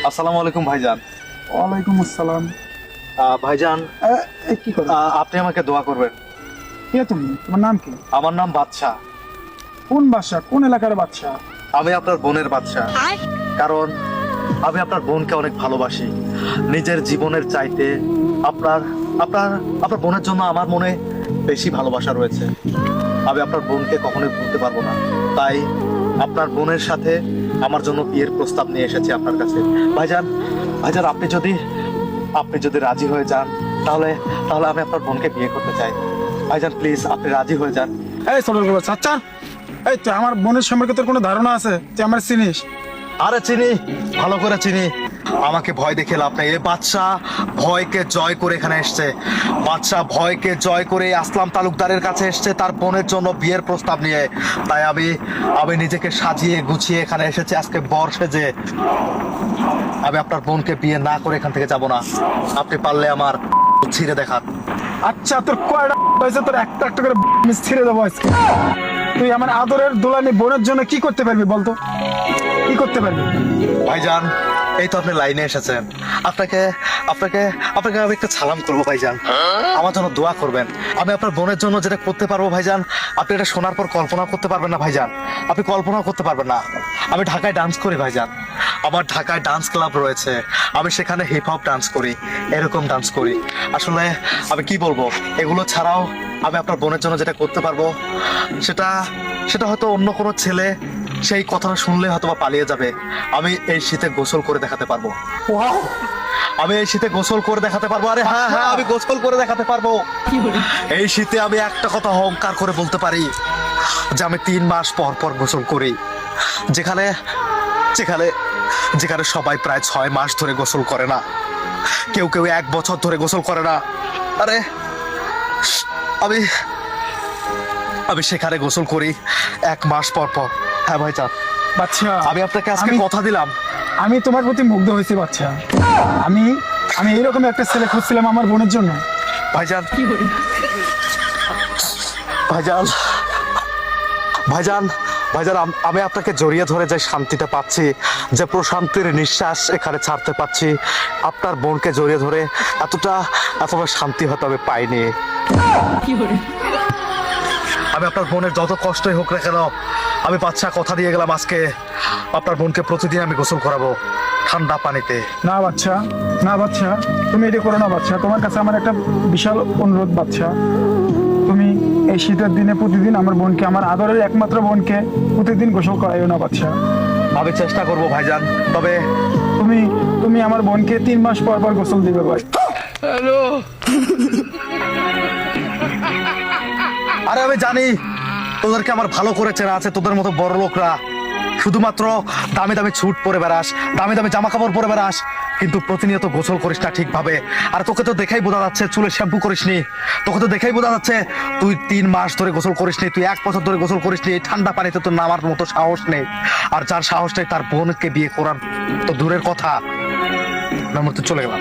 আসসালামু আলাইকুম ভাইজান। ওয়ালাইকুম আসসালাম। ভাইজান, কি করো? আপনি আমাকে দোয়া করবেন। কে তুমি? তোমার নাম কি? আমার নাম বাদশা। কোন বাদশা? কোন এলাকার বাদশা? আমি আপনার বোনের বাদশা। কারণ আমি আপনার বোনকে অনেক ভালোবাসি। নিজের জীবনের চাইতে আপনার আপনার আপনার বোনের জন্য আমার মনে বেশি ভালোবাসা রয়েছে। আমি আপনার বোনকে কখনোই ভুলতে পারবো না। তাই আপনার বোনের সাথে আমার জন্য বিয়ের প্রস্তাব নিয়ে এসেছি আপনার কাছে। ভাইজান, ভাইজান, আপনি যদি রাজি হয়ে যান তাহলে তাহলে আমি আপনার বোনকে বিয়ে করতে চাই। ভাইজান প্লিজ, আপনি রাজি হয়ে যান। এই সরল বাবা, আচ্ছা এই তো আমার বোনের সম্পর্কে তোর কোনো ধারণা আছে? তুই আমার চিনিস? আরে চিনি, ভালো করে চিনি। আমাকে ভয় দেখে লাভ নেই। এ বাদশা ভয়কে জয় করে এখানে এসছে। বাদশা ভয়কে জয় করে আসলাম তালুকদারের কাছে এসছে তার বোনের জন্য বিয়ের প্রস্তাব নিয়ে। তাই আমি নিজেকে সাজিয়ে গুছিয়ে এখানে এসেছি আজকে বর সেজে। আমি আপনার বোনকে বিয়ে না করে এখান থেকে যাব না। আপনি পারলে আমার ছিঁড়ে দেখান। আচ্ছা, তোর কয়টা হয়েছে? তোর একটা একটা করে মিস ছিঁড়ে দেবো আজকে। তুই আমার আদরের দোলানি বোনের জন্য কি করতে পারবি বলতো? কি করতে পারবি? ভাইজান, এই তো আপনি লাইনে এসেছেন। আপনাকে আপনাকে আপনাকে আমি একটা সালাম করবো ভাইজান। আমার জন্য দোয়া করবেন। আমি আপনার বোনের জন্য যেটা করতে পারবো ভাইজান, আপনি এটা শোনার পর কল্পনা করতে পারবেন না ভাইজান। আপনি কল্পনা করতে পারবেন না। আমি ঢাকায় ডান্স করি ভাইজান। আমার ঢাকায় ডান্স ক্লাব রয়েছে। আমি সেখানে হিপ হপ ডান্স করি, এরকম ডান্স করি। আসলে আমি কি বলবো, এগুলো ছাড়াও আমি আপনার বোনের জন্য যেটা করতে পারবো সেটা সেটা হয়তো অন্য কোনো ছেলে সেই কথাটা শুনলে হয়তো বা পালিয়ে যাবে। আমি এই শীতে গোসল করে দেখাতে পারবো। ওয়াও, আমি এই শীতে গোসল করে দেখাতে পারবো। আরে হ্যাঁ হ্যাঁ, আমি গোসল করে দেখাতে পারবো। এই শীতে আমি একটা কথা অহংকার করে বলতে পারি যে আমি 3 মাস পর পর গোসল করি। যেখানে যেখানে যেখানে সবাই প্রায় 6 মাস ধরে গোসল করে না, কেউ কেউ 1 বছর ধরে গোসল করে না। আরে আমি আমি সেখানে গোসল করি 1 মাস পর পর। হ্যাঁ ভাইজান, বাচ্চা, আমি আপনাকে আজকে কথা দিলাম। আমি তোমার প্রতি মুগ্ধ হয়েছি বাচ্চা। আমি আমি এইরকম একটা ছেলে খুঁজছিলাম আমার বোনের জন্য। ভাইজান, ভাইজান, ভাইজান, ভাইজান, আমি আপনাকে জড়িয়ে ধরে যে শান্তিটা পাচ্ছি, যে প্রশান্তির নিঃশ্বাস এখানে ছাড়তে পাচ্ছি, আপনার বোনকে জড়িয়ে ধরে এতটা শান্তি হয়তো আমি পাইনি। আমি আপনার বোনের যত কষ্টই হোক না কেন, আমি বাচ্চা কথা দিয়ে গেলাম আজকে আপনার বোনকে প্রতিদিন আমি গোসল করাবো ঠান্ডা পানিতে। না বাচ্চা, না বাচ্চা, তুমি এটা করো না বাচ্চা। তোমার কাছে আমার একটা বিশাল অনুরোধ বাচ্চা। তুমি এই শীতের দিনে প্রতিদিন আমার বোনকে, আমার আদরের একমাত্র বোনকে প্রতিদিন গোসল করাইও না বাচ্চা। আমি চেষ্টা করবো ভাইজান, তবে তুমি তুমি আমার বোনকে 3 মাস পর পর গোসল দিবে ভাই। হ্যালো। আরে আমি জানি তোদেরকে আমার ভালো করে চেনা আছে। তোদের মতো বড় লোকরা শুধুমাত্র দামি দামি ছুট পরে বেড়াস, দামি দামি জামা কাপড় পরে বেড়াস, কিন্তু প্রতিনিয়ত গোসল করিস না ঠিকভাবে। আর তোকে তো দেখেই বোঝা যাচ্ছে চুলে শ্যাম্পু করিসনি। তোকে তো দেখেই বোঝা যাচ্ছে তুই 3 মাস ধরে গোসল করিসনি, তুই 1 বছর ধরে গোসল করিসনি। এই ঠান্ডা পানিতে তোর নামার মতো সাহস নেই। আর যার সাহস নেই তার বোনকে বিয়ে করার তো দূরের কথা। আমি তো চলে গেলাম।